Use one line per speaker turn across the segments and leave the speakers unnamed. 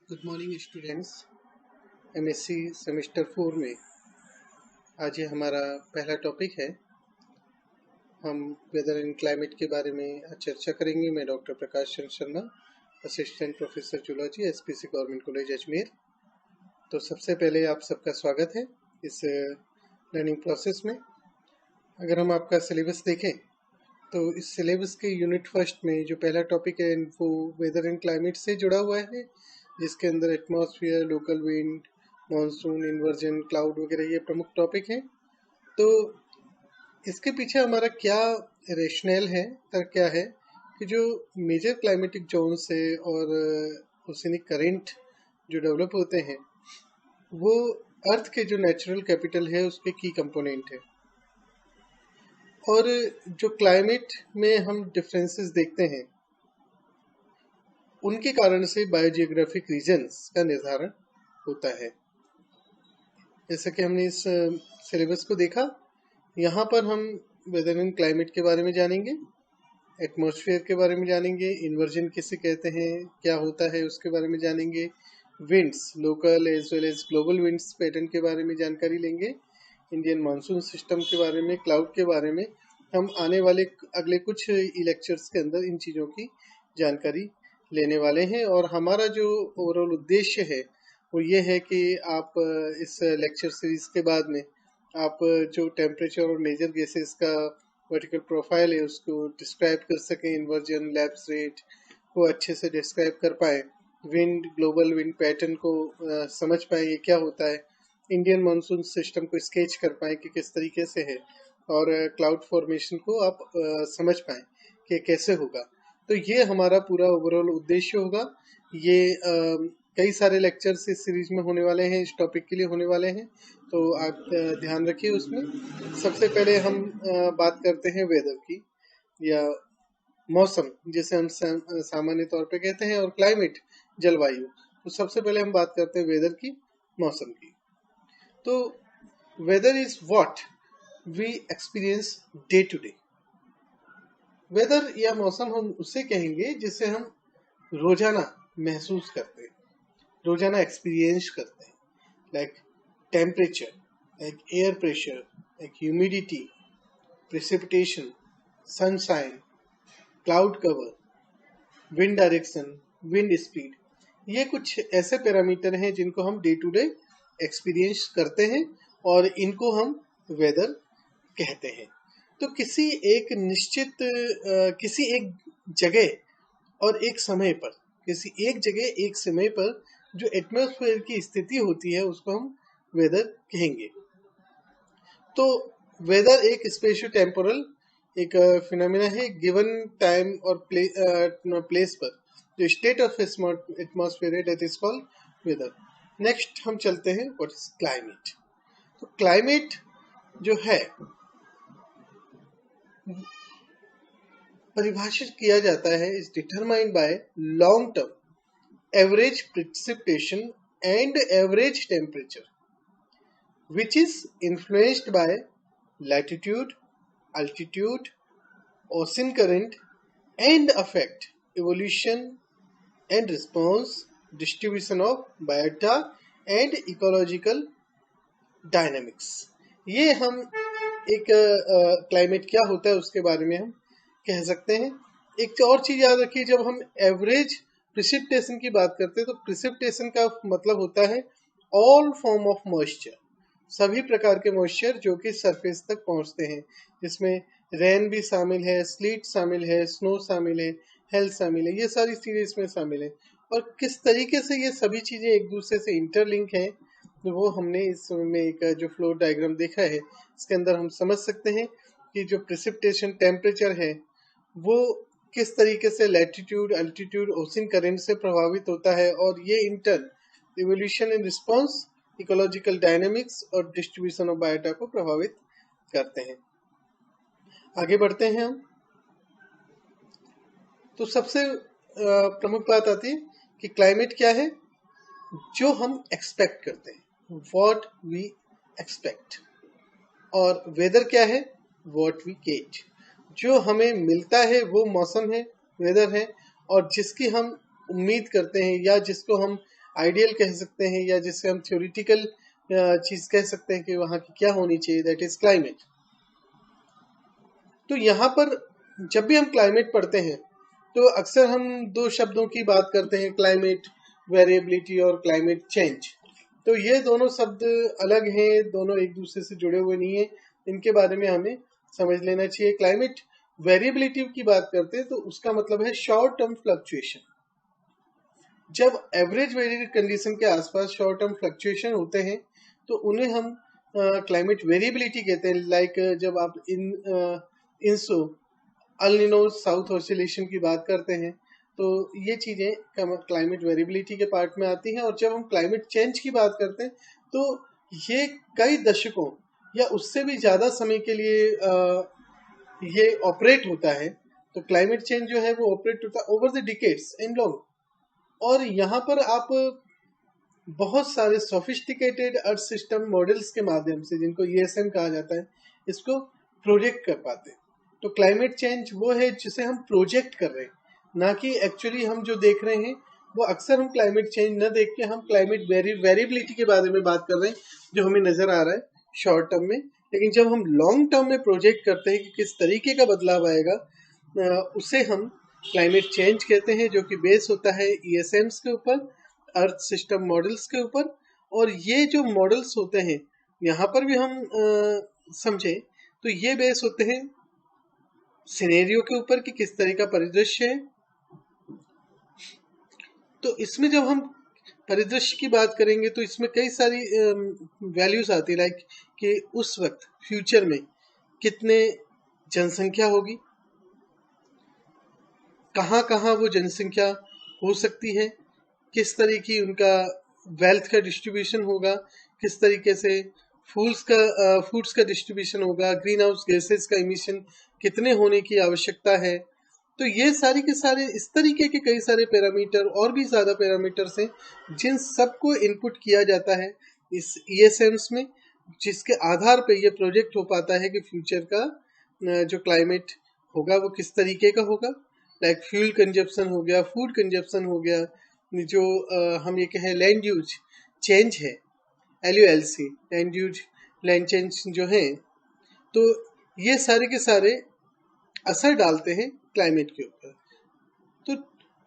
Good morning students. MSc semester 4 में आज ये हमारा पहला टॉपिक है। हम वेदर एंड क्लाइमेट के बारे में आज चर्चा करेंगे। मैं doctor Prakash Chandra Sharma, assistant professor zoology, SPC government college Ajmer. तो सबसे पहले आप सबका स्वागत है इस लर्निंग प्रोसेस में। अगर हम आपका सिलेबस देखें तो इस सिलेबस के यूनिट फर्स्ट में जो पहला टॉपिक है वो वेदर एंड क्लाइमेट से जुड़ा हुआ है, जिसके अंदर atmosphere, local wind, monsoon, inversion, cloud वगैरह ये प्रमुख टॉपिक हैं। तो इसके पीछे हमारा क्या रेशनल है, तर्क क्या है कि जो मेजर क्लाइमेटिक जोन्स है और ओशियनिक करंट जो डेवलप होते हैं वो अर्थ के जो नेचुरल कैपिटल है उसके की कंपोनेंट है। और जो क्लाइमेट में हम डिफरेंसेस देखते हैं उनके कारण से बायोजियोग्राफिक रीजन्स का निर्धारण होता है। जैसा कि हमने इस सिलेबस को देखा, यहाँ पर हम वेदर एंड क्लाइमेट के बारे में जानेंगे, एटमॉस्फेयर के बारे में जानेंगे, इन्वर्जन किसे कहते हैं, क्या होता है उसके बारे में जानेंगे, winds, local as well as global winds pattern के बारे में जानकारी लेंगे, इंडियन मानसून सिस्टम के बारे में, क्लाउड के बारे में। हम आने वाले अगले कुछ लेक्चर्स के अंदर इन चीज़ों की जानकारी लेने वाले हैं। और हमारा जो ओवरऑल उद्देश्य है वो ये है कि आप इस लेक्चर सीरीज के बाद में आप जो टेम्परेचर और मेजर गैसेस का वर्टिकल प्रोफाइल है उसको डिस्क्राइब कर सकें, इन्वर्जन, लैप्स रेट को अच्छे से डिस्क्राइब कर पाए, विंड, ग्लोबल विंड पैटर्न को समझ पाए ये क्या होता है, इंडियन मानसून सिस्टम को स्केच कर पाए कि किस तरीके से है, और क्लाउड फॉर्मेशन को आप समझ पाए कि कैसे होगा। तो ये हमारा पूरा ओवरऑल उद्देश्य होगा। ये कई सारे लेक्चर्स इस सीरीज में होने वाले हैं, इस टॉपिक के लिए होने वाले हैं, तो आप ध्यान रखिए उसमें। सबसे पहले हम बात करते हैं वेदर की या मौसम, जिसे हम सामान्य तौर पे कहते हैं, और क्लाइमेट, जलवायु। तो सबसे पहले हम बात करते हैं वेदर की, मौसम की। तो weather is what we experience day to day. Weather या मौसम हम उसे कहेंगे जिसे हम रोजाना महसूस करते हैं, रोजाना एक्सपीरियंस करते हैं, like temperature, like air pressure, like humidity, precipitation, sunshine, cloud cover, wind direction, wind speed. ये कुछ ऐसे पैरामीटर हैं जिनको हम डे टू डे एक्सपीरियंस करते हैं और इनको हम वेदर कहते हैं। तो किसी एक निश्चित किसी एक जगह और एक समय पर, किसी एक जगह एक समय पर जो एटमॉस्फेयर की स्थिति होती है उसको हम वेदर कहेंगे। तो वेदर एक स्पेशल टेम्पोरल एक फिनोमेना है, गिवन टाइम और प्लेस पर जो स्टेट ऑफ एटमॉस्फेयर है that is called weather. Next हम चलते हैं व्हाट इज क्लाइमेट। तो क्लाइमेट जो है परिभाषित किया जाता है is determined by long term average precipitation and average temperature which is influenced by latitude, altitude, ocean current and affect evolution and response, distribution of biota and ecological dynamics। ये हम एक क्लाइमेट क्या होता है उसके बारे में हम कह सकते हैं। एक और चीज याद रखिए, जब हम एवरेज प्रिसिपिटेशन की बात करते हैं तो प्रिसिपिटेशन का मतलब होता है ऑल फॉर्म ऑफ मॉइस्चर, सभी प्रकार के मॉइस्चर जो कि सरफेस तक पहुंचते हैं, जिसमें रेन भी शामिल है, स्लीट शामिल है, स्नो शामिल है, हेल शामिल है, ये सारी चीजें इसमें शामिल है। और किस तरीके से ये सभी चीजें एक दूसरे से इंटरलिंक हैं वो हमने इसमें एक जो फ्लो डायग्राम देखा है इसके अंदर हम समझ सकते हैं कि जो प्रेसिपिटेशन टेम्परेचर है वो किस तरीके से लैटिट्यूड, अल्टीट्यूड, ओशन करंट से प्रभावित होता है, और ये intern evolution in response, ecological dynamics और डिस्ट्रीब्यूशन ऑफ बायोटा को प्रभावित करते हैं। आगे बढ़ते हैं हम। तो सबसे प्रमुख बात आती है कि क्लाइमेट क्या है, जो हम एक्सपेक्ट करते हैं, व्हाट वी एक्सपेक्ट, और वेदर क्या है, व्हाट वी गेट। जो हमें मिलता है वो मौसम है, वेदर है, और जिसकी हम उम्मीद करते हैं या जिसको हम आइडियल कह सकते हैं, या जिससे हम थ्योरेटिकल चीज कह सकते हैं कि वहाँ की क्या होनी चाहिए, दैट इज क्लाइमेट। तो यहाँ पर जब भी हम क्लाइमेट पढ़ते हैं तो अक्सर हम दो शब्दों की बात करते हैं, क्लाइमेट वेरिएबिलिटी और क्लाइमेट चेंज। तो ये दोनों शब्द अलग हैं, दोनों एक दूसरे से जुड़े हुए नहीं है, इनके बारे में हमें समझ लेना चाहिए। क्लाइमेट वेरिएबिलिटी की बात करते हैं तो उसका मतलब है शॉर्ट टर्म फ्लक्चुएशन। जब एवरेज वेरिएबल कंडीशन के आसपास शॉर्ट टर्म फ्लक्चुएशन होते हैं तो उन्हें हम क्लाइमेट वेरिएबिलिटी कहते हैं। लाइक जब आप इंसो अल निनो साउथ ऑसिलेशन की बात करते हैं तो ये चीजें क्लाइमेट वेरिएबिलिटी के पार्ट में आती हैं। और जब हम क्लाइमेट चेंज की बात करते हैं तो ये कई दशकों या उससे भी ज्यादा समय के लिए ये ऑपरेट होता है। तो क्लाइमेट चेंज जो है वो ऑपरेट होता है over the decades and long. और यहाँ पर आप बहुत सारे सोफिस्टिकेटेड अर्थ सिस्टम मॉडल्स के माध्यम से, जिनको ESM कहा जाता है, इसको प्रोजेक्ट कर पाते हैं। तो क्लाइमेट चेंज वो है जिसे हम प्रोजेक्ट कर रहे हैं, ना कि एक्चुअली हम जो देख रहे हैं वो। अक्सर हम क्लाइमेट चेंज न देख के हम क्लाइमेट वेरिएबिलिटी के बारे में बात कर रहे हैं, जो हमें नजर आ रहा है शॉर्ट टर्म में। लेकिन जब हम लॉन्ग टर्म में प्रोजेक्ट करते हैं कि किस तरीके का बदलाव आएगा, उसे हम क्लाइमेट चेंज कहते हैं, जो कि बेस होता है ESMs के ऊपर, अर्थ सिस्टम मॉडल्स के ऊपर। और ये जो मॉडल्स होते हैं यहाँ पर भी हम समझे तो ये बेस होते हैं सिनेरियो के ऊपर कि किस तरह का परिदृश्य है। तो इसमें जब हम परिदृश्य की बात करेंगे तो इसमें कई सारी वैल्यूज आती है, लाइक कि उस वक्त फ्यूचर में कितने जनसंख्या होगी, कहाँ कहाँ वो जनसंख्या हो सकती है, किस तरह की उनका वेल्थ का डिस्ट्रीब्यूशन होगा, किस तरीके से फूड्स का डिस्ट्रीब्यूशन होगा, ग्रीन हाउस गैसेस का इमिशन कितने होने की आवश्यकता है। तो ये सारी के सारे इस तरीके के कई सारे पैरामीटर और भी ज्यादा पैरामीटर्स हैं जिन सबको इनपुट किया जाता है इस ESMs में, जिसके आधार पे ये प्रोजेक्ट हो पाता है कि फ्यूचर का जो क्लाइमेट होगा वो किस तरीके का होगा। लाइक फ्यूल कंजप्शन हो गया, फूड कंजप्शन हो गया, जो हम ये कहें लैंड यूज चेंज है, LULC land use land change जो है, तो ये सारे के सारे असर डालते हैं क्लाइमेट के ऊपर। तो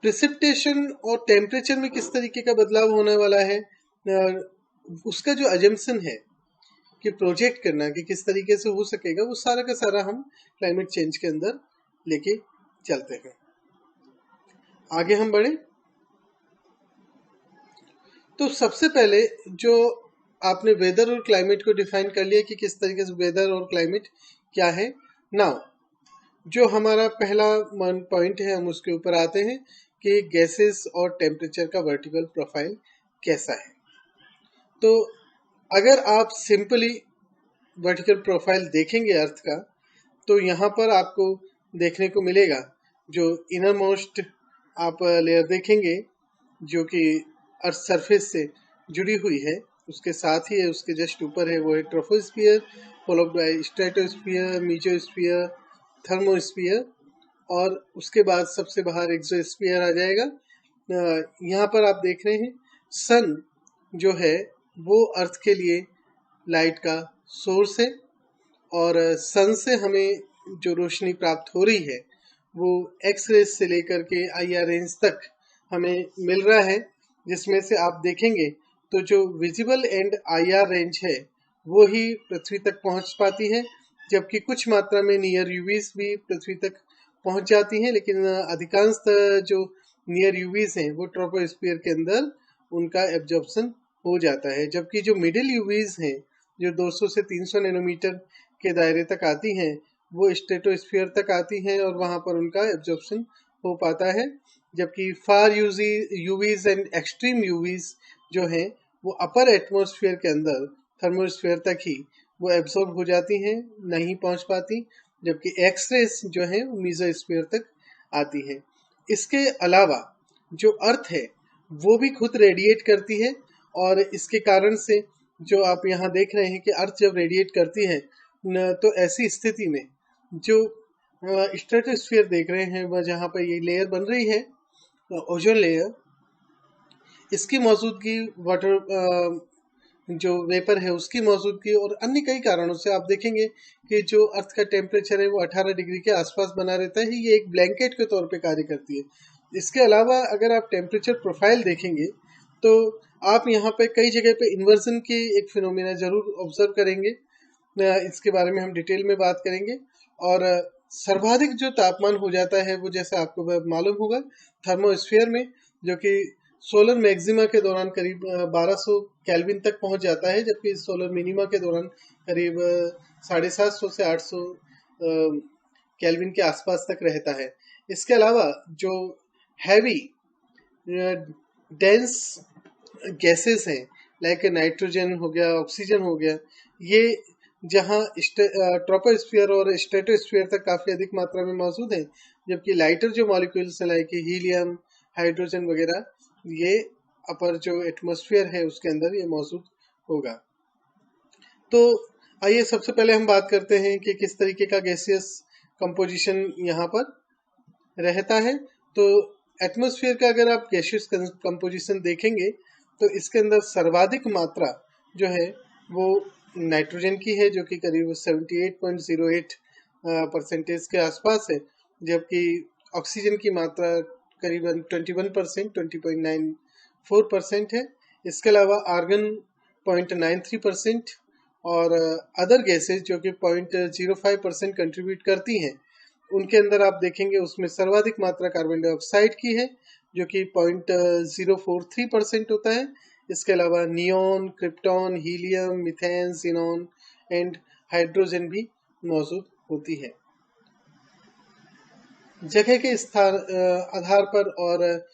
प्रिसिपिटेशन और टेम्परेचर में किस तरीके का बदलाव होने वाला है, उसका जो अजम्पशन है कि प्रोजेक्ट करना कि किस तरीके से हो सकेगा, वो सारा का सारा हम क्लाइमेट चेंज के अंदर लेके चलते हैं। आगे हम बढ़े तो सबसे पहले जो आपने वेदर और क्लाइमेट को डिफाइन कर लिया कि किस तरीके से वेदर और क्लाइमेट क्या है। नाउ जो हमारा पहला पॉइंट है हम उसके ऊपर आते हैं कि गैसेस और टेम्परेचर का वर्टिकल प्रोफाइल कैसा है। तो अगर आप सिंपली वर्टिकल प्रोफाइल देखेंगे अर्थ का तो यहाँ पर आपको देखने को मिलेगा जो इनर मोस्ट आप लेयर देखेंगे जो कि अर्थ सरफेस से जुड़ी हुई है, उसके साथ ही है उसके जस्ट ऊपर है वो है troposphere, followed by stratosphere, mesosphere, thermosphere, और उसके बाद सबसे बाहर एक्सोस्फियर आ जाएगा। यहाँ पर आप देख रहे हैं सन जो है वो अर्थ के लिए लाइट का सोर्स है, और सन से हमें जो रोशनी प्राप्त हो रही है वो एक्स रेज से लेकर के IR रेंज तक हमें मिल रहा है, जिसमें से आप देखेंगे तो जो विजिबल एंड IR रेंज है वो ही पृथ्वी तक पहुंच पाती है, जबकि कुछ मात्रा में नियर यूवीज भी पृथ्वी तक पहुंच जाती हैं। लेकिन अधिकांश जो नियर यूवीज हैं वो ट्रोपोस्फियर के अंदर उनका एब्जॉर्प्शन हो जाता है, जबकि जो मिडिल यूवीज हैं जो 200 से 300 नैनोमीटर के दायरे तक आती हैं वो स्ट्रेटोस्फियर तक आती हैं और वहां पर उनका एब्जॉर्प्शन हो पाता है। जबकि फार यूवीज एंड एक्सट्रीम यूवीज जो हैं वो अपर एटमॉस्फेयर के अंदर थर्मोस्फेयर तक ही वो एब्जॉर्ब हो जाती हैं, नहीं पहुंच पाती, जबकि एक्सरेस जो है वो मीजोस्फीयर तक आती है। इसके अलावा जो अर्थ है वो भी खुद रेडिएट करती है, और इसके कारण से जो आप यहाँ देख रहे हैं कि अर्थ जब रेडिएट करती है तो ऐसी स्थिति में जो स्ट्रेटोस्फीयर देख रहे हैं वह जहाँ पर ये लेयर बन रही है ओजोन लेयर, इसकी मौजूदगी, वाटर जो वेपर है उसकी मौजूदगी और अन्य कई कारणों से आप देखेंगे कि जो अर्थ का टेम्परेचर है वो 18 डिग्री के आसपास बना रहता है। ये एक ब्लैंकेट के तौर पे कार्य करती है। इसके अलावा अगर आप टेम्परेचर प्रोफाइल देखेंगे तो आप यहाँ पे कई जगह पे इन्वर्जन की एक फिनोमिना जरूर ऑब्जर्व करेंगे। इसके बारे में हम डिटेल में बात करेंगे। और सर्वाधिक जो तापमान हो जाता है वो जैसे आपको मालूम होगा थर्मोस्फीयर में, जो कि सोलर मैक्सिमा के दौरान करीब 1200 केल्विन तक पहुंच जाता है, जबकि सोलर मिनिमा के दौरान करीब 750 से 800 केल्विन के आसपास तक रहता है। इसके अलावा जो हैवी डेंस गैसेस हैं, लाइक नाइट्रोजन हो गया, ऑक्सीजन हो गया, ये जहाँ ट्रोपोस्फीयर और स्ट्रेटोस्फीयर तक काफी अधिक मात्रा में मौजूद है, जबकि लाइटर जो मॉलिक्यूल्स हैं लाइक हीलियम, हाइड्रोजन वगैरह, ये अपर जो एटमॉस्फेयर है उसके अंदर ये मौजूद होगा। तो आइए सबसे पहले हम बात करते हैं कि किस तरीके का गैसियस कंपोजिशन यहाँ पर रहता है। तो एटमॉस्फेयर का अगर आप गैसियस कंपोजिशन देखेंगे तो इसके अंदर सर्वाधिक मात्रा जो है वो नाइट्रोजन की है, जो कि करीब 78.08% के आसपास है, जबकि ऑक्सीजन की मात्रा करीबन 21%, 20.94% है। इसके अलावा आर्गन 0.93% और अदर गैसेज जो कि 0.05% कंट्रीब्यूट करती हैं, उनके अंदर आप देखेंगे उसमें सर्वाधिक मात्रा कार्बन डाइऑक्साइड की है, जो कि 0.043% होता है। इसके अलावा neon, krypton, helium, methane, xenon and hydrogen भी मौजूद होती है। जगह के स्थान आधार पर और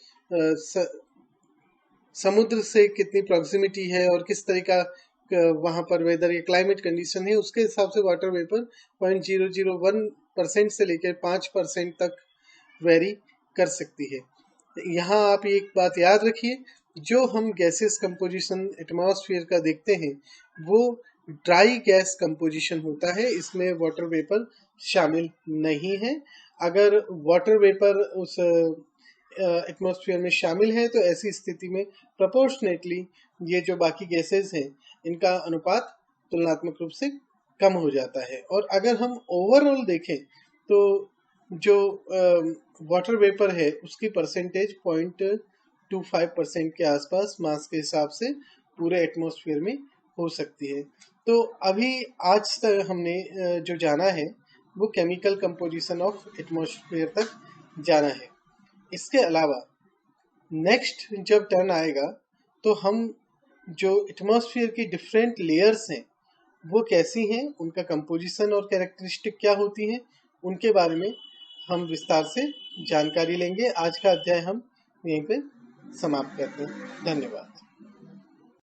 समुद्र से कितनी प्रॉक्सिमिटी है और किस तरीका वहां पर वेदर या क्लाइमेट कंडीशन है, उसके हिसाब से वाटर वेपर 0.001% से लेकर 5% तक वेरी कर सकती है। यहाँ आप एक बात याद रखिए, जो हम गैसेस कंपोजिशन एटमॉस्फेयर का देखते हैं वो ड्राई गैस कंपोजिशन होता है, इसमें वाटर वेपर शामिल नहीं है। अगर वाटर वेपर उस एटमॉस्फेयर में शामिल है तो ऐसी स्थिति में प्रोपोर्शनेटली ये जो बाकी गैसेस हैं इनका अनुपात तुलनात्मक रूप से कम हो जाता है। और अगर हम ओवरऑल देखें तो जो वाटर वेपर है उसकी परसेंटेज 0.25% के आसपास मास के हिसाब से पूरे एटमॉस्फेयर में हो सकती है। तो अभी आज तक हमने जो जाना है वो केमिकल कंपोजिशन ऑफ एटमॉस्फेयर तक जाना है। इसके अलावा नेक्स्ट जब टर्न आएगा तो हम जो एटमॉस्फेयर की डिफरेंट लेयर्स हैं वो कैसी हैं, उनका कंपोजिशन और कैरेक्टरिस्टिक क्या होती हैं, उनके बारे में हम विस्तार से जानकारी लेंगे। आज का अध्याय हम यहीं पे समाप्त करते हैं। धन्यवाद।